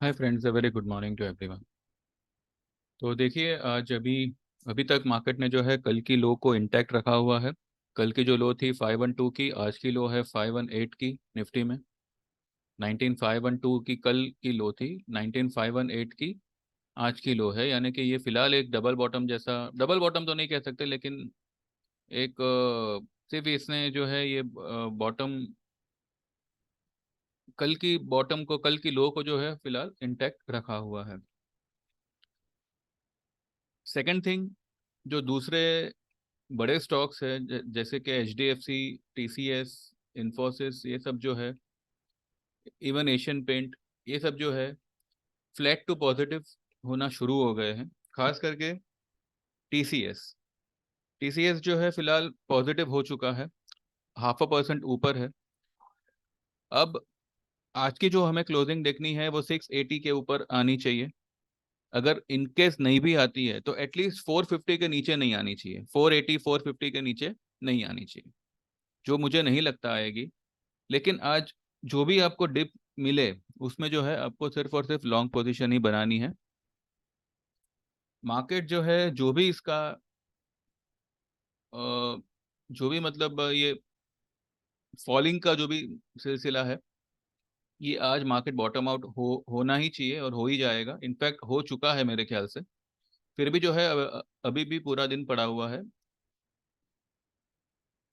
Hi friends, a very good morning to everyone. तो देखिए, आज अभी अभी तक मार्केट ने जो है कल की लो को इंटैक्ट रखा हुआ है। कल की जो लो थी 512 की, आज की लो है 518 की निफ्टी में। 19512 की कल की लो थी, 19518 की आज की लो है। यानी कि ये फिलहाल एक डबल बॉटम जैसा, डबल बॉटम तो नहीं कह सकते, लेकिन एक सिर्फ इसने जो है ये बॉटम, कल की बॉटम को, कल की लो को जो है फिलहाल इंटैक्ट रखा हुआ है। सेकंड थिंग, जो दूसरे बड़े स्टॉक्स है जैसे कि H D F C, T C S, Infosys, ये सब जो है, इवन एशियन पेंट, ये सब जो है फ्लैट टू पॉजिटिव होना शुरू हो गए हैं। खास करके T C S, T C S जो है फिलहाल पॉजिटिव हो चुका है, 0.5% ऊपर है। अब आज की जो हमें क्लोजिंग देखनी है वो 680 के ऊपर आनी चाहिए। अगर इनकेस नहीं भी आती है तो एटलीस्ट 450 के नीचे नहीं आनी चाहिए, 480 450 के नीचे नहीं आनी चाहिए, जो मुझे नहीं लगता आएगी। लेकिन आज जो भी आपको डिप मिले, उसमें जो है आपको सिर्फ और सिर्फ लॉन्ग पोजीशन ही बनानी है। मार्केट जो है, जो भी इसका जो भी मतलब ये फॉलिंग का जो भी सिलसिला है, ये आज मार्केट बॉटम आउट होना ही चाहिए और हो ही जाएगा। इनफैक्ट हो चुका है मेरे ख्याल से। फिर भी जो है अभी भी पूरा दिन पड़ा हुआ है।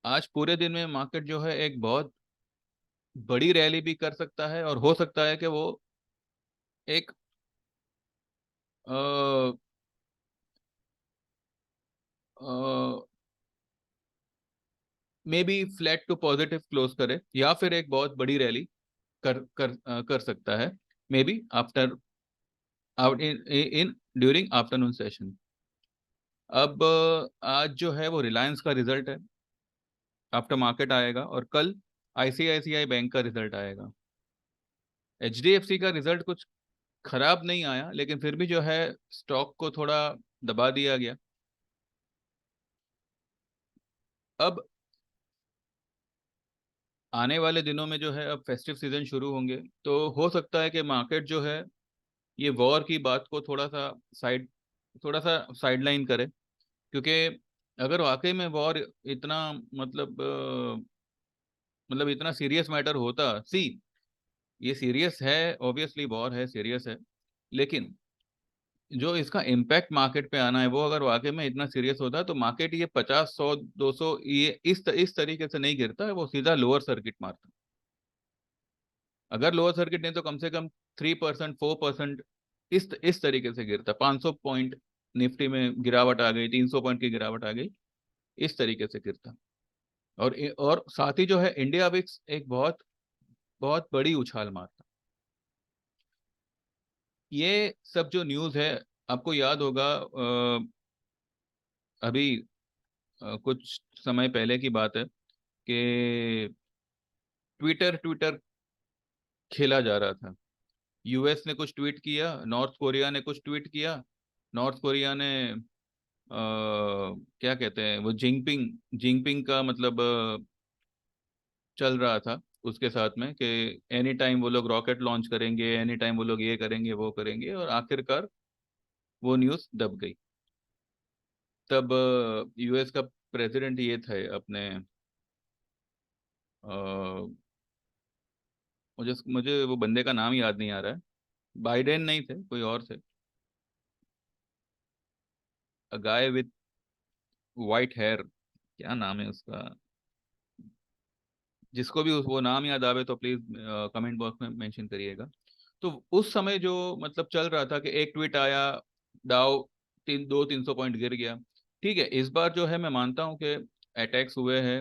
आज पूरे दिन में मार्केट जो है एक बहुत बड़ी रैली भी कर सकता है, और हो सकता है कि वो एक maybe flat to positive close करे, या फिर एक बहुत बड़ी रैली कर सकता है, may be after out in in during afternoon session. अब आज जो है वो रिलायंस का रिजल्ट है, आफ्टर मार्केट आएगा, और कल आईसीआईसीआई बैंक का रिजल्ट आएगा। एचडीएफसी का रिजल्ट कुछ खराब नहीं आया, लेकिन फिर भी जो है स्टॉक को थोड़ा दबा दिया गया। अब आने वाले दिनों में जो है, अब फेस्टिव सीजन शुरू होंगे, तो हो सकता है कि मार्केट जो है ये वॉर की बात को थोड़ा सा साइडलाइन करे। क्योंकि अगर वाकई में वॉर इतना मतलब मतलब इतना सीरियस मैटर होता, सी, ये सीरियस है, ऑब्वियसली वॉर है, सीरियस है, लेकिन जो इसका इम्पैक्ट मार्केट पे आना है वो अगर वाकई में इतना सीरियस होता है, तो मार्केट ये 50 100 200 ये इस तरीके से नहीं गिरता है, वो सीधा लोअर सर्किट मारता है। अगर लोअर सर्किट नहीं तो कम से कम 3% 4% इस तरीके से गिरता। 500 पॉइंट निफ्टी में गिरावट आ गई, 300 पॉइंट की गिरावट आ गई, इस तरीके से गिरता। और साथ ही जो है इंडिया विक्स एक बहुत बहुत बड़ी उछाल मारता। ये सब जो न्यूज़ है, आपको याद होगा अभी कुछ समय पहले की बात है कि ट्विटर ट्विटर खेला जा रहा था। यूएस ने कुछ ट्वीट किया, नॉर्थ कोरिया ने कुछ ट्वीट किया। नॉर्थ कोरिया ने क्या कहते हैं वो, जिंगपिंग, जिंगपिंग का मतलब चल रहा था उसके साथ में कि एनी टाइम वो लोग रॉकेट लॉन्च करेंगे, एनी टाइम वो लोग ये करेंगे वो करेंगे, और आखिरकार वो न्यूज़ दब गई। तब यूएस का प्रेसिडेंट ये थे अपने, अ, मुझे मुझे वो बंदे का नाम याद नहीं आ रहा है। बाइडेन नहीं थे, कोई और थे। अ गाय विथ वाइट हेयर, क्या नाम है उसका? जिसको भी वो नाम याद आवे तो प्लीज कमेंट बॉक्स में मेंशन करिएगा। तो उस समय जो मतलब चल रहा था कि एक ट्वीट आया, डाउ 300 पॉइंट गिर गया। ठीक है, इस बार जो है मैं मानता हूँ कि अटैक्स हुए हैं,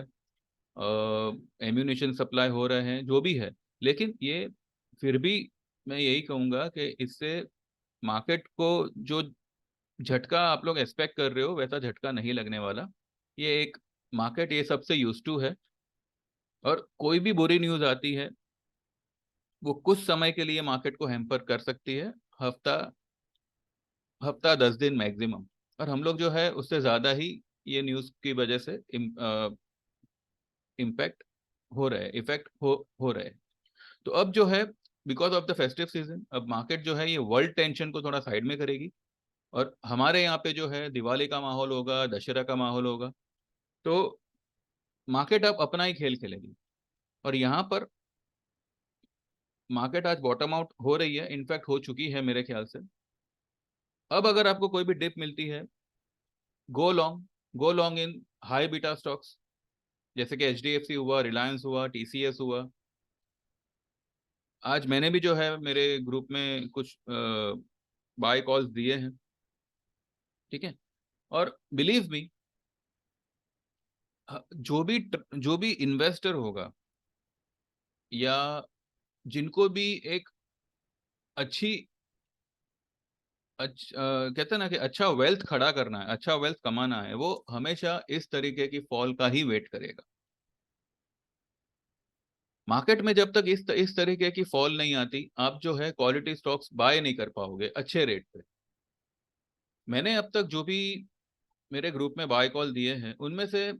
एम्यूनेशन सप्लाई हो रहे हैं, जो भी है, लेकिन ये फिर भी मैं यही कहूंगा कि इससे मार्केट को जो झटका आप लोग एक्सपेक्ट कर रहे हो वैसा झटका नहीं लगने वाला। ये एक, मार्केट ये सबसे यूज टू है, और कोई भी बुरी न्यूज आती है वो कुछ समय के लिए मार्केट को हैम्पर कर सकती है, हफ्ता, हफ्ता 10 दिन मैक्सिमम। और हम लोग जो है उससे ज्यादा ही ये न्यूज की वजह से इम्पैक्ट हो रहे हैं, इफेक्ट हो रहे हैं। तो अब जो है because of the festive season अब मार्केट जो है ये वर्ल्ड टेंशन को थोड़ा साइड में करेगी, और हमारे यहाँ पे जो है दिवाली का माहौल होगा, दशहरा का माहौल होगा, तो मार्केट अब अपना ही खेल खेलेगी। और यहाँ पर मार्केट आज बॉटम आउट हो रही है, इनफैक्ट हो चुकी है मेरे ख्याल से। अब अगर आपको कोई भी डिप मिलती है, गो लॉन्ग, गो लॉन्ग इन हाई बीटा स्टॉक्स, जैसे कि एचडीएफसी हुआ, रिलायंस हुआ, टीसीएस हुआ। आज मैंने भी जो है मेरे ग्रुप में कुछ बाय कॉल्स दिए हैं, ठीक है। और बिलीव मी, जो भी इन्वेस्टर होगा, या जिनको भी एक अच्छी कहते हैं ना कि अच्छा वेल्थ खड़ा करना है, अच्छा वेल्थ कमाना है, वो हमेशा इस तरीके की फॉल का ही वेट करेगा। मार्केट में जब तक इस तरीके की फॉल नहीं आती, आप जो है क्वालिटी स्टॉक्स बाय नहीं कर पाओगे अच्छे रेट पे। मैंने अब तक जो भी मेरे ग्रुप में बाय कॉल दिए हैं, उनमें से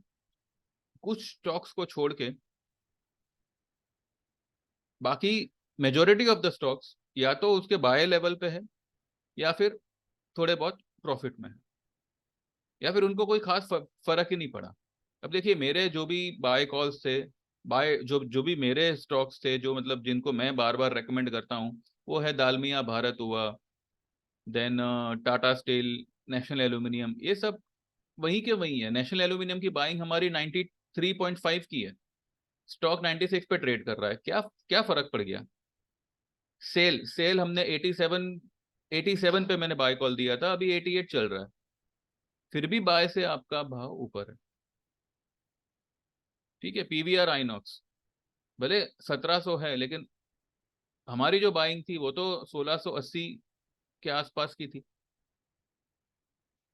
कुछ स्टॉक्स को छोड़ के बाकी मेजोरिटी ऑफ द स्टॉक्स या तो उसके बाय लेवल पे है, या फिर थोड़े बहुत प्रॉफिट में है, या फिर उनको कोई खास फर्क ही नहीं पड़ा। अब देखिए, मेरे जो भी बाय कॉल्स थे, बाय जो जो भी मेरे स्टॉक्स थे, जो मतलब जिनको मैं बार बार रेकमेंड करता हूँ, वो है दालमिया भारत हुआ, then Tata Steel, National Aluminium, ये सब वहीं के वहीं है। नेशनल एल्यूमिनियम की बाइंग हमारी 93.5 की है, स्टॉक 96 पे ट्रेड कर रहा है, क्या क्या फर्क पड़ गया। सेल सेल हमने 87 पे मैंने बाय कॉल दिया था, अभी 88 चल रहा है, फिर भी बाय से आपका भाव ऊपर है, ठीक है। पीवीआर आइनॉक्स भले 1700 है, लेकिन हमारी जो बाइंग थी वो तो 1680 के आसपास की थी।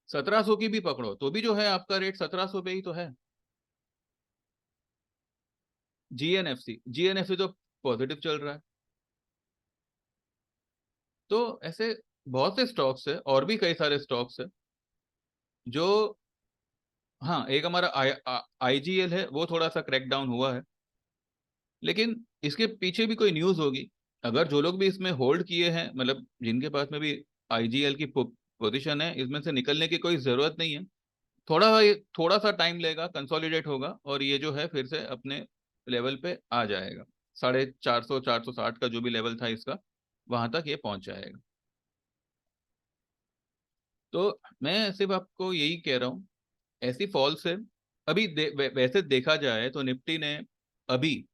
1700 की भी पकड़ो तो भी जो है आपका रेट 1700 पे ही तो है। जीएनएफसी तो पॉजिटिव चल रहा है। तो ऐसे बहुत से स्टॉक्स है, और भी कई सारे स्टॉक्स है जो, हाँ, एक हमारा आईजीएल है, वो थोड़ा सा क्रैकडाउन हुआ है, लेकिन इसके पीछे भी कोई न्यूज होगी। अगर जो लोग भी इसमें होल्ड किए हैं, मतलब जिनके पास में भी आईजीएल की पोजीशन है, इसमें से निकलने की कोई जरूरत नहीं है। थोड़ा थोड़ा सा टाइम लेगा, कंसोलिडेट होगा, और ये जो है फिर से अपने लेवल पे आ जाएगा। 450 460 का जो भी लेवल था इसका, वहां तक ये पहुंच जाएगा। तो मैं सिर्फ आपको यही कह रहा हूँ, ऐसी फॉल से अभी वैसे देखा जाए तो निफ्टी ने अभी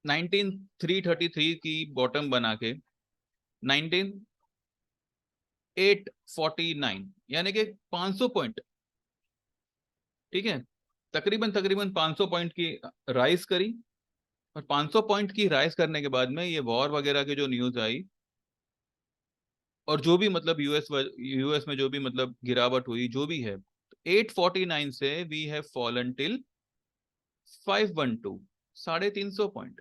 19333 की बॉटम बना के 19849, यानी कि 500 पॉइंट, ठीक है, तकरीबन तकरीबन 500 पॉइंट की राइज करी। और 500 पॉइंट की राइज करने के बाद में ये वॉर वगैरह की जो न्यूज आई, और जो भी मतलब यूएस में जो भी मतलब गिरावट हुई जो भी है, 849 से we have fallen till 512, 350 point.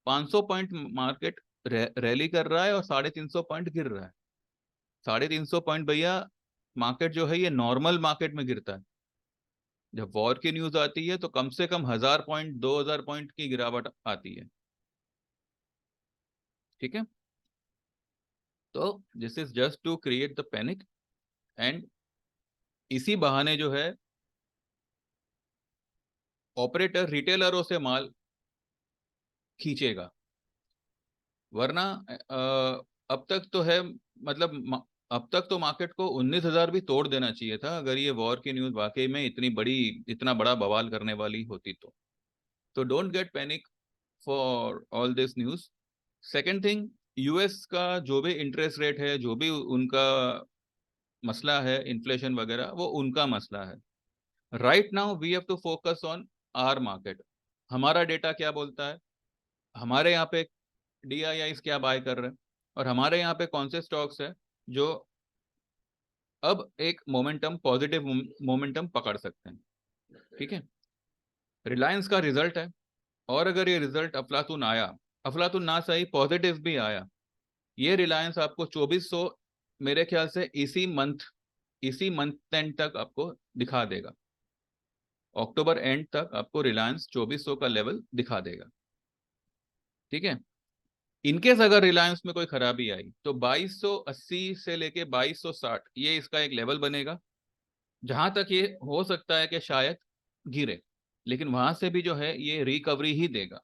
500 point market rally कर रहा है और 350 पॉइंट गिर रहा है। 350 पॉइंट भैया, मार्केट जो है ये नॉर्मल मार्केट में गिरता है। जब वॉर की न्यूज आती है तो कम से कम 1000 पॉइंट 2000 पॉइंट की गिरावट आती है, ठीक है। तो this is just to create the panic, and इसी बहाने जो है ऑपरेटर रिटेलरों से माल खींचेगा। वरना अब तक तो है, मतलब अब तक तो मार्केट को 19,000 भी तोड़ देना चाहिए था, अगर ये वॉर की न्यूज वाकई में इतना बड़ा बवाल करने वाली होती तो don't get panic for all this news. Second thing, US का जो भी इंटरेस्ट रेट है, जो भी उनका मसला है, इन्फ्लेशन वगैरह, वो उनका मसला है। Right now we have to focus on our market. हमारा डेटा क्या बोलता है, हमारे यहाँ पे डीआईआईस क्या बाय कर रहे हैं, और हमारे यहाँ पे कौन से स्टॉक्स है जो अब एक मोमेंटम, पॉजिटिव मोमेंटम पकड़ सकते हैं, ठीक है। रिलायंस का रिजल्ट है, और अगर ये रिजल्ट अफलातून आया, अफलातून ना सही पॉजिटिव भी आया, ये रिलायंस आपको 2400, मेरे ख्याल से इसी मंथ एंड तक आपको दिखा देगा। अक्टूबर एंड तक आपको रिलायंस 2400 का लेवल दिखा देगा, ठीक है। इनकेस अगर रिलायंस में कोई खराबी आई तो 2280 से लेके 2260 ये इसका एक लेवल बनेगा, जहां तक ये हो सकता है कि शायद गिरे, लेकिन वहां से भी जो है ये रिकवरी ही देगा।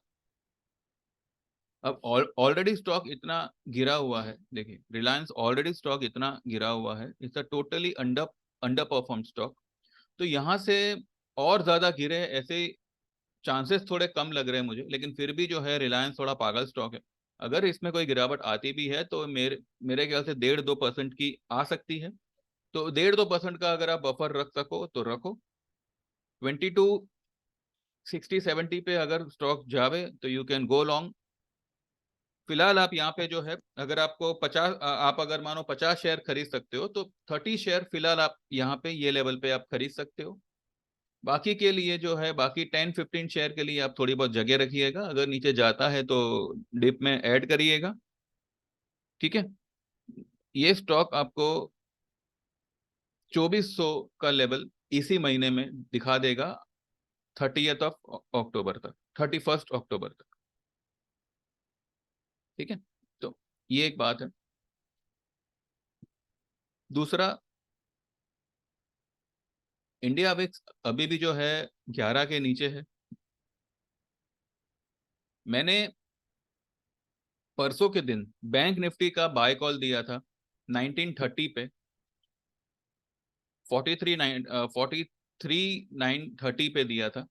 अब ऑलरेडी स्टॉक इतना गिरा हुआ है, देखिए रिलायंस ऑलरेडी स्टॉक इतना गिरा हुआ है, it's a totally under under perform stock. तो यहाँ से और ज्यादा गिरे ऐसे चांसेस थोड़े कम लग रहे हैं मुझे, लेकिन फिर भी जो है रिलायंस थोड़ा पागल स्टॉक है। अगर इसमें कोई गिरावट आती भी है तो मेरे मेरे ख्याल से 1.5-2% की आ सकती है। तो 1.5-2% का अगर आप बफर रख सको तो रखो। 2260-70 पे अगर स्टॉक जावे तो यू कैन गो लॉन्ग। फिलहाल आप यहाँ पे जो है, अगर आपको 50, आप अगर मानो 50 शेयर खरीद सकते हो तो 30 शेयर फिलहाल आप यहाँ पे ये लेवल पे आप खरीद सकते हो। बाकी के लिए जो है, बाकी 10-15 शेयर के लिए आप थोड़ी बहुत जगह रखिएगा, अगर नीचे जाता है तो डिप में ऐड करिएगा। ठीक है। ये स्टॉक आपको 2400 का लेवल इसी महीने में दिखा देगा, 30 अक्टूबर तक, 31 अक्टूबर तक। ठीक है। तो ये एक बात है। दूसरा, इंडिया विक्स अभी भी जो है 11 के नीचे है। मैंने परसों के दिन बैंक निफ्टी का बाय कॉल दिया था 1930 पे, 43,930 पे दिया था।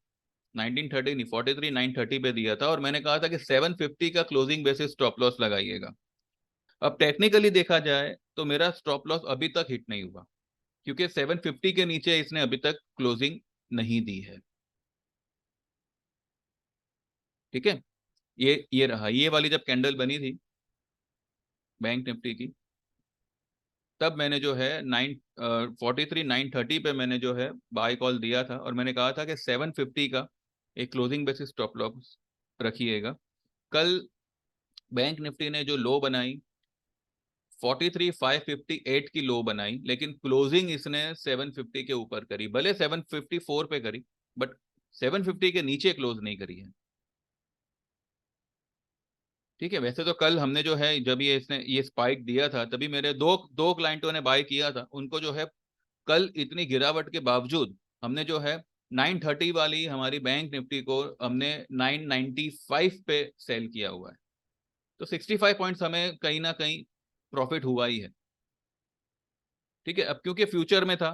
1930 नहीं, 43,930 पे दिया था, और मैंने कहा था कि 750 का क्लोजिंग बेसिस स्टॉप लॉस लगाइएगा। अब टेक्निकली देखा जाए तो मेरा स्टॉप लॉस अभी तक हिट नहीं हुआ, क्योंकि 750 के नीचे इसने अभी तक क्लोजिंग नहीं दी है। ठीक है। ये रहा, ये वाली जब कैंडल बनी थी बैंक निफ्टी की, तब मैंने जो है 43,930 पे मैंने जो है बाय कॉल दिया था, और मैंने कहा था कि 750 का एक क्लोजिंग बेसिस स्टॉप लॉस रखिएगा। कल बैंक निफ्टी ने जो लो बनाई, 43,558 की लो बनाई, लेकिन क्लोजिंग इसने 750 के ऊपर करी, भले 754 पे करी, बट 750 के नीचे क्लोज नहीं करी है। ठीक है। वैसे तो कल हमने जो है, जब ये इसने ये स्पाइक दिया था, तभी मेरे दो दो क्लाइंटों ने बाय किया था, उनको जो है कल इतनी गिरावट के बावजूद हमने जो है 930 वाली हमारी बैंक निफ्टी को हमने 995 पे सेल किया हुआ है। तो 65 पॉइंट्स हमें कहीं ना कहीं प्रॉफिट हुआ ही है। ठीक है। अब क्योंकि फ्यूचर में था,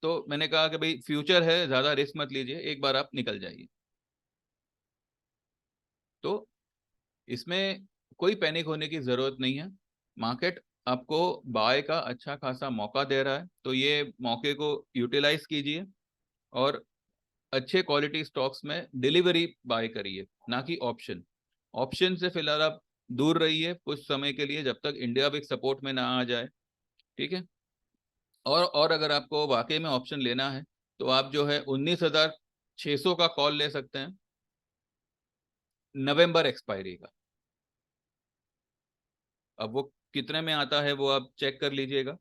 तो मैंने कहा कि भाई फ्यूचर है, ज्यादा रिस्क मत लीजिए, एक बार आप निकल जाइए। तो इसमें कोई पैनिक होने की जरूरत नहीं है। मार्केट आपको बाय का अच्छा खासा मौका दे रहा है, तो ये मौके को यूटिलाइज कीजिए, और अच्छे क्वालिटी स्टॉक्स में डिलीवरी बाय करिए, ना कि ऑप्शन। ऑप्शन से फिलहाल आप दूर रहिए कुछ समय के लिए, जब तक इंडिया बिग सपोर्ट में ना आ जाए। ठीक है। और अगर आपको वाकई में ऑप्शन लेना है तो आप जो है 19,600 का कॉल ले सकते हैं, नवंबर एक्सपायरी का। अब वो कितने में आता है वो आप चेक कर लीजिएगा,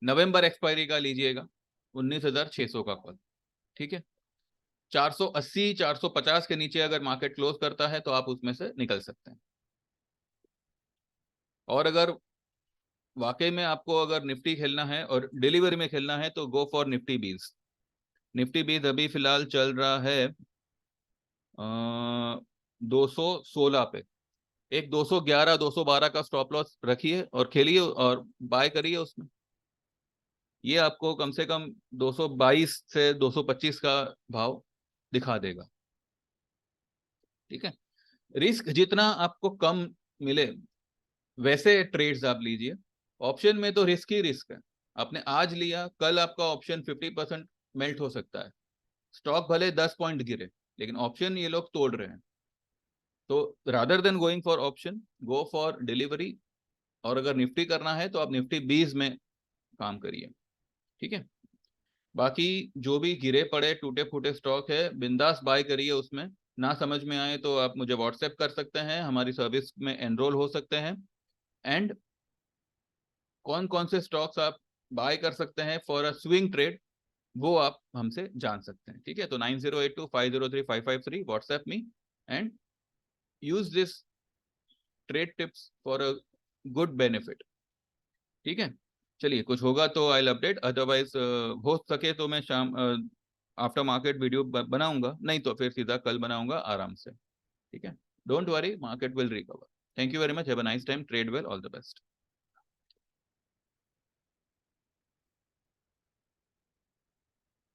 नवंबर एक्सपायरी का लीजिएगा, 19,600 का कॉल। ठीक है। 480 450 के नीचे अगर मार्केट क्लोज करता है तो आप उसमें से निकल सकते हैं। और अगर वाकई में आपको अगर निफ्टी खेलना है और डिलीवरी में खेलना है तो गो फॉर निफ्टी बीज। निफ्टी बीज अभी फिलहाल चल रहा है 216 पे। एक 211 212 का स्टॉप लॉस रखिए और खेलिए और बाय करिए उसमें। ये आपको कम से कम 222 से 225 का भाव दिखा देगा। ठीक है। रिस्क जितना आपको कम मिले वैसे ट्रेड्स आप लीजिए। ऑप्शन में तो रिस्क ही रिस्क है। आपने आज लिया, कल आपका ऑप्शन 50% मेल्ट हो सकता है। स्टॉक भले 10 पॉइंट गिरे, लेकिन ऑप्शन ये लोग तोड़ रहे हैं। तो rather than going for option, go for delivery. और अगर निफ्टी करना है तो आप निफ्टी 20 में काम करिए। ठीक है। बाकी जो भी गिरे पड़े टूटे फूटे स्टॉक है, बिंदास बाय करिए उसमें। ना समझ में आए तो आप मुझे व्हाट्सएप कर सकते हैं, हमारी सर्विस में एनरोल हो सकते हैं। एंड कौन कौन से स्टॉक्स आप बाय कर सकते हैं फॉर अ स्विंग ट्रेड, वो आप हमसे जान सकते हैं। ठीक है। तो 9082503553 WhatsApp me, and use this trade tips for a good benefit. ठीक है, चलिए कुछ होगा तो आई विल अपडेट, अदरवाइज हो सके तो मैं शाम आफ्टर मार्केट वीडियो बनाऊंगा, नहीं तो फिर सीधा कल बनाऊंगा आराम से। ठीक है, don't worry, market will recover. Thank you very much, have a nice time, trade well, all the best.